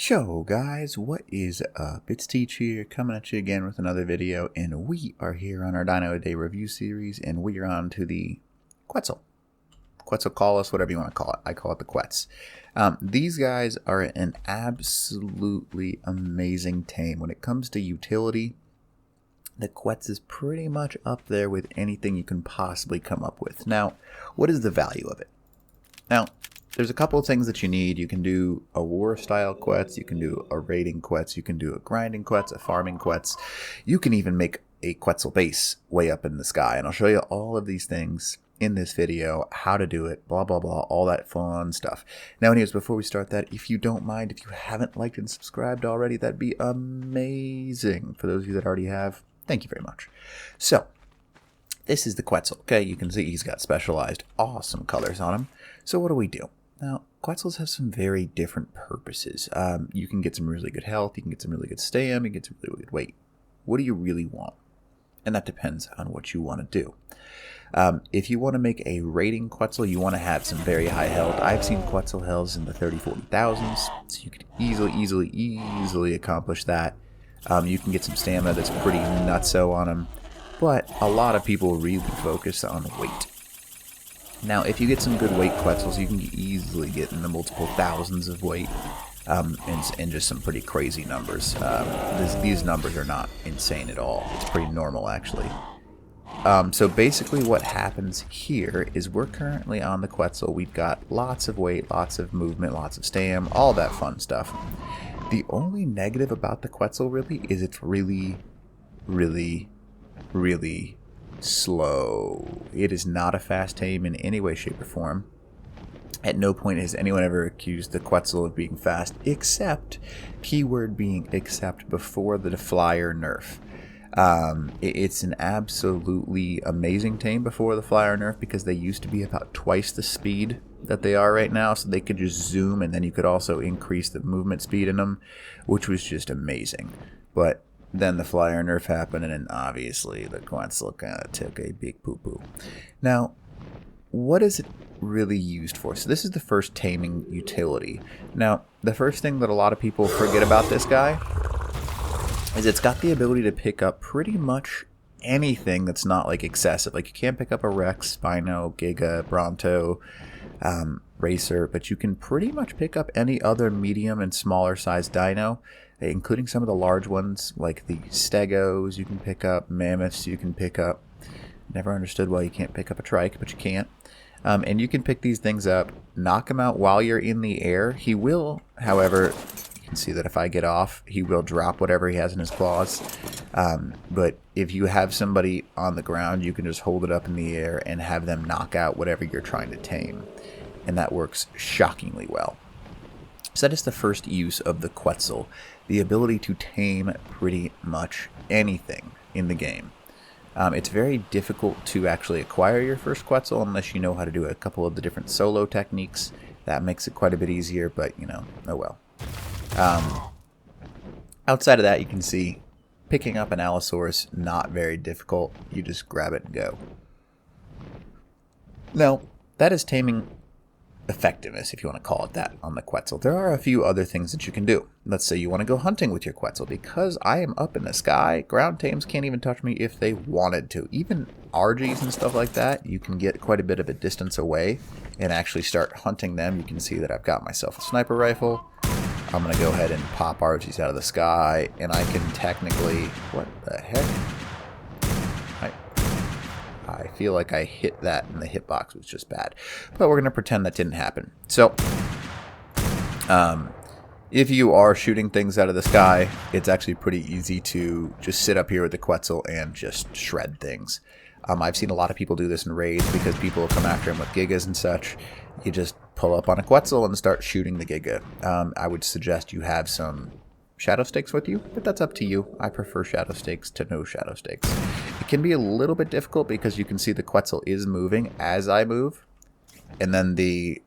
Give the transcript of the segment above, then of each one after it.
Yo guys, what is up? It's Teach here, coming at you again with another video, and we are here on our Dino a Day review series, and we are on to the Quetzal. Quetzal, call us whatever you want to call it. I call it the Quetz. These guys are an absolutely amazing tame. When it comes to utility, the Quetz is pretty much up there with anything you can possibly come up with. Now, what is the value of it? Now, there's a couple of things that you need. You can do a war-style Quetz, you can do a raiding Quetz, you can do a grinding Quetz, a farming Quetz. You can even make a Quetzal base way up in the sky. And I'll show you all of these things in this video, how to do it, blah, blah, blah, all that fun stuff. Now, anyways, before we start that, if you don't mind, if you haven't liked and subscribed already, that'd be amazing. For those of you that already have, thank you very much. So, this is the Quetzal, okay? You can see he's got specialized, awesome colors on him. So what do? Now, Quetzals have some very different purposes. You can get some really good health, you can get some really good stam, you can get some really good weight. What do you really want? And that depends on what you want to do. If you want to make a raiding Quetzal, you want to have some very high health. I've seen Quetzal healths in the 30,000-40,000s, so you can easily accomplish that. You can get some stamina that's pretty nutso on them, but a lot of people really focus on weight. Now, if you get some good weight Quetzals, you can easily get in the multiple thousands of weight, and just some pretty crazy numbers. These numbers are not insane at all. It's pretty normal, actually. So basically what happens here is we're currently on the Quetzal. We've got lots of weight, lots of movement, lots of stam, all that fun stuff. The only negative about the Quetzal, really, is it's really slow. It is not a fast tame in any way, shape, or form. At no point has anyone ever accused the Quetzal of being fast, except, keyword being except, before the flyer nerf. It's an absolutely amazing tame before the flyer nerf, because they used to be about twice the speed that they are right now, so they could just zoom, and then you could also increase the movement speed in them, which was just amazing. But then the flyer nerf happened, and then obviously the Quetzal kind of took a big poo-poo. Now, what is it really used for? So this is the first taming utility. Now, the first thing that a lot of people forget about this guy is it's got the ability to pick up pretty much anything that's not like excessive. Like, you can't pick up a Rex, Spino, Giga, Bronto, Racer, but you can pretty much pick up any other medium and smaller size dino, including some of the large ones like the Stegos. You can pick up Mammoths, you can pick up, never understood why you can't pick up a Trike, but you can't. And you can pick these things up, knock him out while you're in the air. He will, however, you can see that if I get off, he will drop whatever he has in his claws. But if you have somebody on the ground, you can just hold it up in the air and have them knock out whatever you're trying to tame. And that works shockingly well. So that is the first use of the Quetzal, the ability to tame pretty much anything in the game. It's very difficult to actually acquire your first Quetzal unless you know how to do a couple of the different solo techniques. That makes it quite a bit easier, but, you know, oh well. Outside of that, you can see picking up an Allosaurus, not very difficult. You just grab it and go. Now, that is taming effectiveness, if you want to call it that, on the Quetzal. There are a few other things that you can do. Let's say you want to go hunting with your Quetzal. Because I am up in the sky, ground tames can't even touch me if they wanted to. Even RGs and stuff like that, you can get quite a bit of a distance away and actually start hunting them. You can see that I've got myself a sniper rifle. I'm going to go ahead and pop RGs out of the sky, and I can technically... What the heck? I feel like I hit that and the hitbox was just bad. But we're going to pretend that didn't happen. So, if you are shooting things out of the sky, it's actually pretty easy to just sit up here with the Quetzal and just shred things. I've seen a lot of people do this in raids because people will come after him with Gigas and such. You just pull up on a Quetzal and start shooting the Giga. I would suggest you have some shadow stakes with you, but that's up to you. I prefer shadow stakes to no shadow stakes. It can be a little bit difficult because you can see the Quetzal is moving as I move, and then the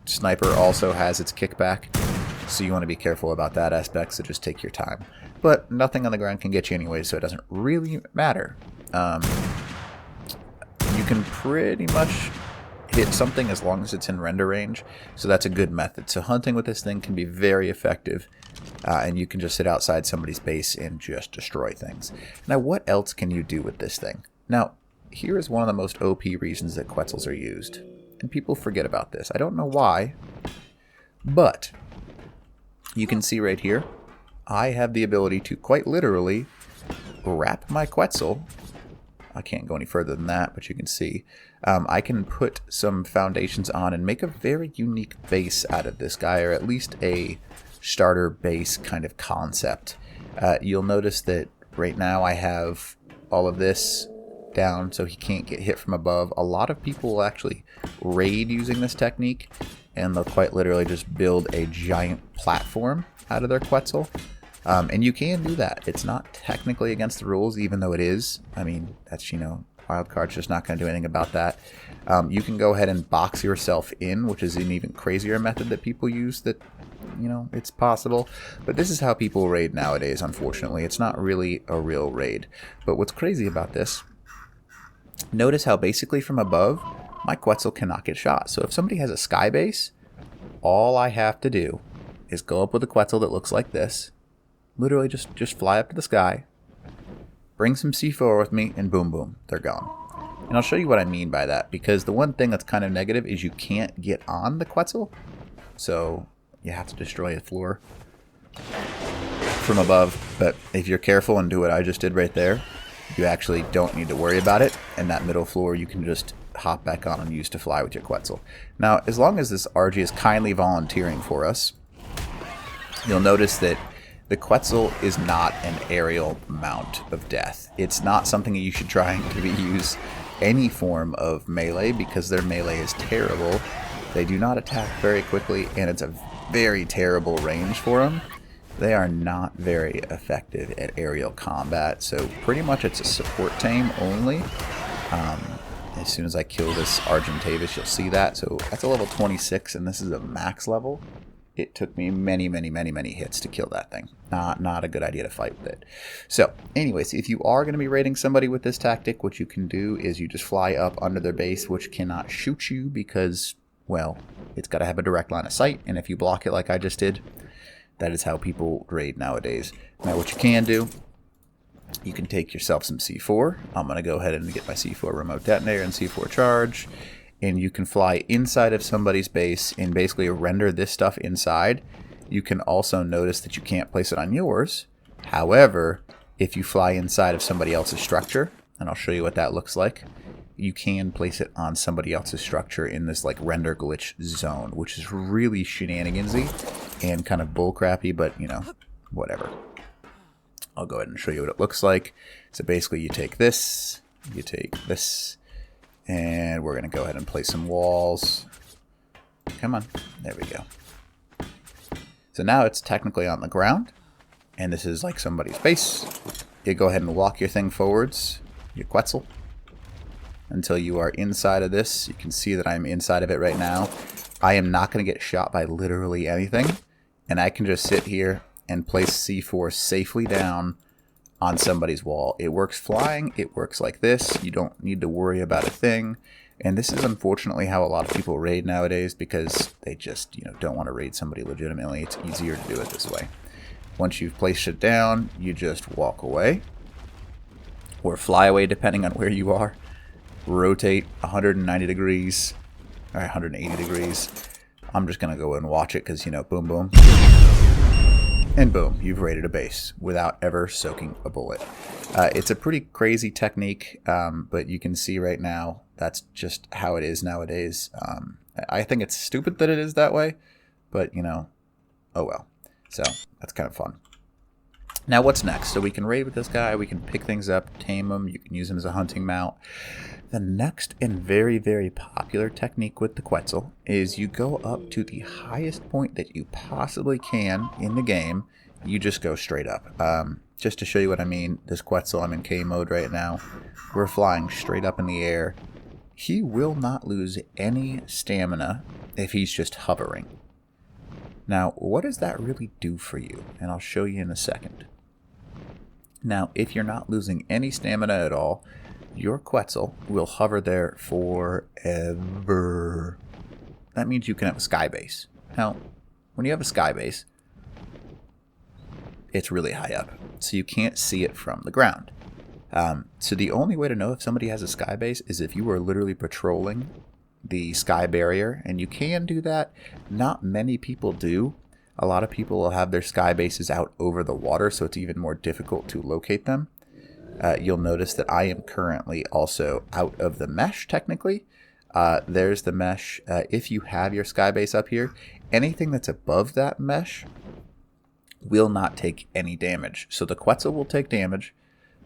sniper also has its kickback, so you want to be careful about that aspect, so just take your time. But nothing on the ground can get you anyway, so it doesn't really matter. You can pretty much hit something as long as it's in render range, so that's a good method. So hunting with this thing can be very effective. and you can just sit outside somebody's base and just destroy things. Now, what else can you do with this thing? Now, here is one of the most OP reasons that Quetzals are used, and people forget about this. I don't know why, but you can see right here, I have the ability to quite literally wrap my Quetzal. I can't go any further than that, but you can see I can put some foundations on and make a very unique base out of this guy, or at least a starter base kind of concept. You'll notice that right now I have all of this down so he can't get hit from above. A lot of people will actually raid using this technique, and they'll quite literally just build a giant platform out of their Quetzal. And you can do that. It's not technically against the rules, even though it is. I mean, that's, Wildcard's just not going to do anything about that. You can go ahead and box yourself in, which is an even crazier method that people use that, it's possible. But this is how people raid nowadays, unfortunately. It's not really a real raid. But what's crazy about this, notice how basically from above, my Quetzal cannot get shot. So if somebody has a sky base, all I have to do is go up with a Quetzal that looks like this. Literally just fly up to the sky, bring some C4 with me, and boom, boom, they're gone. And I'll show you what I mean by that, because the one thing that's kind of negative is you can't get on the Quetzal, so you have to destroy a floor from above. But if you're careful and do what I just did right there, you actually don't need to worry about it, and that middle floor you can just hop back on and use to fly with your Quetzal. Now, as long as this RG is kindly volunteering for us, you'll notice that the Quetzal is not an aerial mount of death. It's not something that you should try to use any form of melee, because their melee is terrible. They do not attack very quickly, and it's a very terrible range for them. They are not very effective at aerial combat, so pretty much it's a support tame only. As soon as I kill this Argentavis, you'll see that. So that's a level 26, and this is a max level. It took me many hits to kill that thing. Not a good idea to fight with it. So, anyways, if you are going to be raiding somebody with this tactic, what you can do is you just fly up under their base, which cannot shoot you because, well, it's got to have a direct line of sight, and if you block it like I just did, that is how people raid nowadays. Now, what you can do, you can take yourself some C4. I'm going to go ahead and get my C4 remote detonator and C4 charge. And you can fly inside of somebody's base and basically render this stuff inside. You can also notice that you can't place it on yours. However, if you fly inside of somebody else's structure, and I'll show you what that looks like, you can place it on somebody else's structure in this like render glitch zone, which is really shenanigansy and kind of bullcrappy, but whatever. I'll go ahead and show you what it looks like. So basically you take this, and we're going to go ahead and place some walls. Come on. There we go. So now it's technically on the ground, and this is like somebody's base. You go ahead and walk your thing forwards, your Quetzal, until you are inside of this. You can see that I'm inside of it right now. I am not going to get shot by literally anything, and I can just sit here and place C4 safely down on somebody's wall. It works flying, it works like this, you don't need to worry about a thing, and this is unfortunately how a lot of people raid nowadays, because they just don't want to raid somebody legitimately. It's easier to do it this way. Once you've placed it down, you just walk away, or fly away depending on where you are, rotate 190 degrees, or 180 degrees. I'm just going to go and watch it because, boom, boom. And boom, you've raided a base without ever soaking a bullet. It's a pretty crazy technique, but you can see right now that's just how it is nowadays. I think it's stupid that it is that way, but oh well. So that's kind of fun. Now what's next? So we can raid with this guy, we can pick things up, tame him, you can use him as a hunting mount. The next and very popular technique with the Quetzal is you go up to the highest point that you possibly can in the game. You just go straight up. Just to show you what I mean, this Quetzal, I'm in K mode right now. We're flying straight up in the air. He will not lose any stamina if he's just hovering. Now, what does that really do for you? And I'll show you in a second. Now, if you're not losing any stamina at all, your Quetzal will hover there forever. That means you can have a sky base. Now, when you have a sky base, it's really high up, so you can't see it from the ground. So the only way to know if somebody has a sky base is if you are literally patrolling the sky barrier, and you can do that. Not many people do. A lot of people will have their sky bases out over the water, so it's even more difficult to locate them. You'll notice that I am currently also out of the mesh, technically. There's the mesh. If you have your sky base up here, anything that's above that mesh will not take any damage. So the Quetzal will take damage,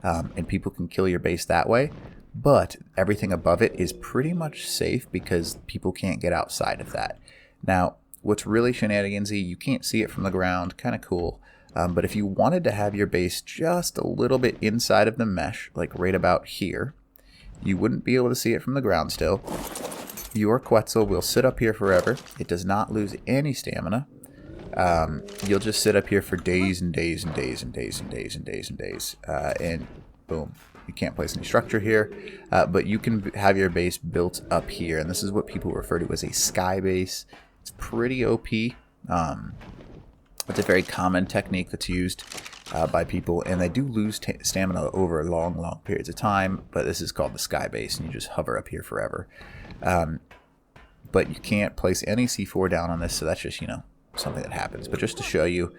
and people can kill your base that way. But everything above it is pretty much safe because people can't get outside of that. Now, what's really shenanigansy, you can't see it from the ground, kind of cool. But if you wanted to have your base just a little bit inside of the mesh, like right about here, you wouldn't be able to see it from the ground still. Your Quetzal will sit up here forever. It does not lose any stamina. You'll just sit up here for days and days and days and days and days and days and days. And boom. You can't place any structure here, but you can have your base built up here, and this is what people refer to as a sky base. It's pretty OP. It's a very common technique that's used by people, and they do lose stamina over long periods of time, but this is called the sky base, and you just hover up here forever. But you can't place any C4 down on this, so that's just, something that happens. But just to show you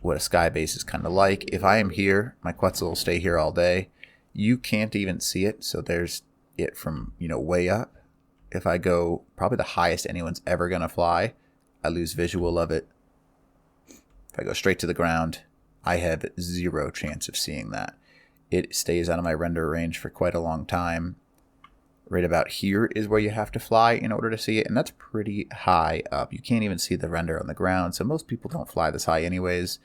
what a sky base is kind of like. If I am here, my Quetzal will stay here all day. You can't even see it, so there's it from, way up. If I go probably the highest anyone's ever going to fly, I lose visual of it. If I go straight to the ground, I have zero chance of seeing that. It stays out of my render range for quite a long time. Right about here is where you have to fly in order to see it, and that's pretty high up. You can't even see the render on the ground, so most people don't fly this high anyways,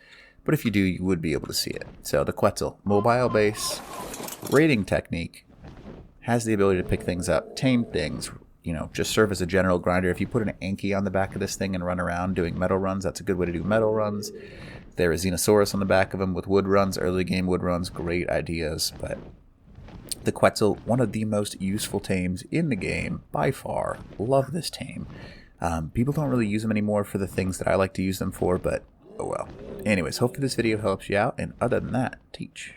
but if you do, you would be able to see it. So the Quetzal, mobile base, raiding technique, has the ability to pick things up, tame things, just serve as a general grinder. If you put an Anki on the back of this thing and run around doing metal runs, that's a good way to do metal runs. There is Xenosaurus on the back of them with wood runs, early game wood runs, great ideas, but the Quetzal, one of the most useful tames in the game, by far. Love this tame. People don't really use them anymore for the things that I like to use them for, but oh well. Anyways, hopefully this video helps you out, and other than that, teach.